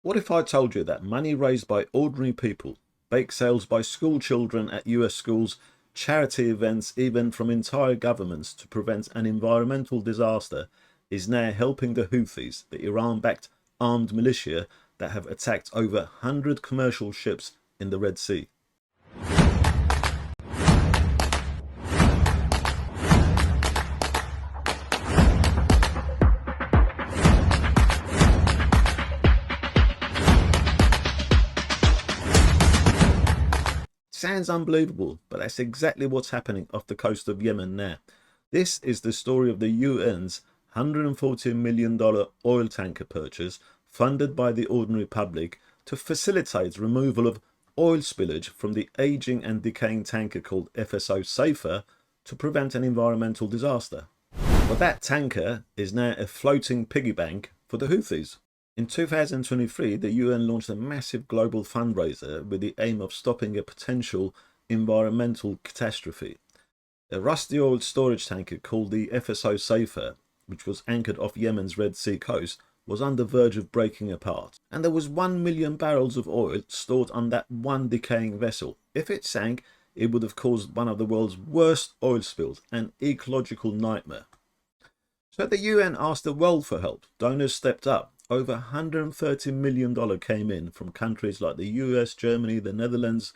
What if I told you that money raised by ordinary people, bake sales by school children at US schools, charity events, even from entire governments to prevent an environmental disaster, is now helping the Houthis, the Iran-backed armed militia that have attacked over 100 commercial ships in the Red Sea? Sounds unbelievable, but that's exactly what's happening off the coast of Yemen now. This is the story of the UN's $140 million oil tanker purchase funded by the ordinary public to facilitate removal of oil spillage from the aging and decaying tanker called FSO Safer to prevent an environmental disaster. But that tanker is now a floating piggy bank for the Houthis. In 2023, the UN launched a massive global fundraiser with the aim of stopping a potential environmental catastrophe. A rusty oil storage tanker called the FSO Safer, which was anchored off Yemen's Red Sea coast, was on the verge of breaking apart. And there was 1 million barrels of oil stored on that one decaying vessel. If it sank, it would have caused one of the world's worst oil spills, an ecological nightmare. So the UN asked the world for help. Donors stepped up. Over $130 million came in from countries like the US, Germany, the Netherlands,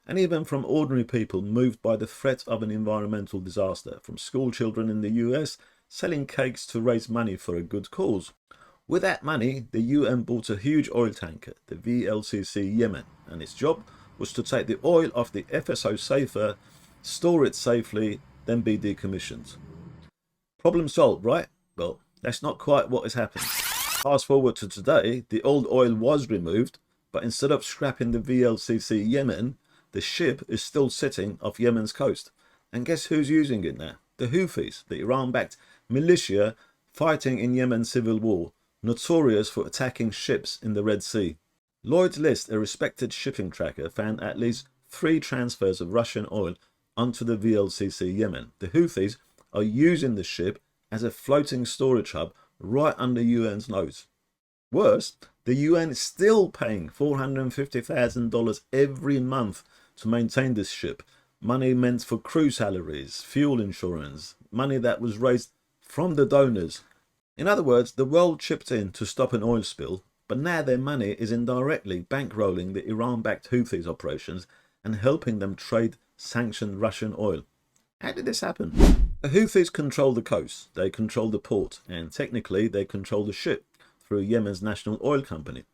and even from ordinary people moved by the threat of an environmental disaster, from school children in the US selling cakes to raise money for a good cause. With that money, the UN bought a huge oil tanker, the VLCC Yemen, and its job was to take the oil off the FSO Safer, store it safely, then be decommissioned. Problem solved, right? Well, that's not quite what has happened. Fast forward to today, the old oil was removed, but instead of scrapping the VLCC Yemen, the ship is still sitting off Yemen's coast. And guess who's using it now? The Houthis, the Iran-backed militia fighting in Yemen's civil war, notorious for attacking ships in the Red Sea. Lloyds List, a respected shipping tracker, found at least 3 transfers of Russian oil onto the VLCC Yemen. The Houthis are using the ship as a floating storage hub right under UN's nose. Worse, the UN is still paying $450,000 every month to maintain this ship. Money meant for crew salaries, fuel insurance, money that was raised from the donors. In other words, the world chipped in to stop an oil spill, but now their money is indirectly bankrolling the Iran-backed Houthis operations and helping them trade sanctioned Russian oil. How did this happen? The Houthis control the coast, they control the port, and technically they control the ship through Yemen's national oil company.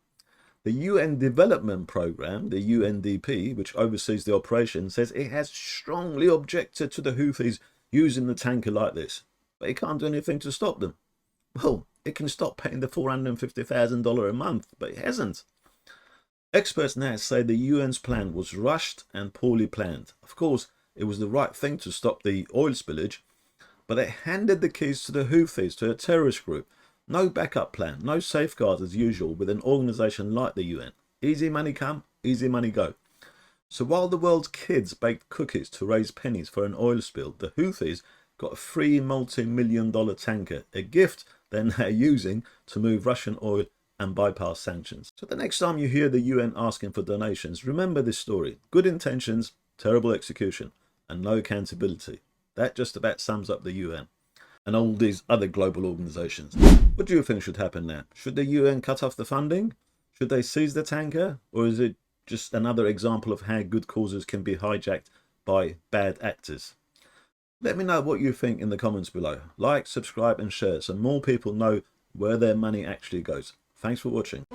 The UN Development Programme, the UNDP, which oversees the operation, says it has strongly objected to the Houthis using the tanker like this, but it can't do anything to stop them. Well, it can stop paying the $450,000 a month, but it hasn't. Experts now say the UN's plan was rushed and poorly planned. Of course, it was the right thing to stop the oil spillage, but it handed the keys to the Houthis, to a terrorist group. No backup plan, no safeguards as usual with an organisation like the UN. Easy money come, easy money go. So while the world's kids baked cookies to raise pennies for an oil spill, the Houthis got a free multi-million-dollar tanker, a gift they're now using to move Russian oil and bypass sanctions. So the next time you hear the UN asking for donations, remember this story. Good intentions, terrible execution, and no accountability. That just about sums up the UN and all these other global organisations. What do you think should happen now? Should the UN cut off the funding? Should they seize the tanker? Or is it just another example of how good causes can be hijacked by bad actors? Let me know what you think in the comments below. Like, subscribe and share so more people know where their money actually goes. Thanks for watching.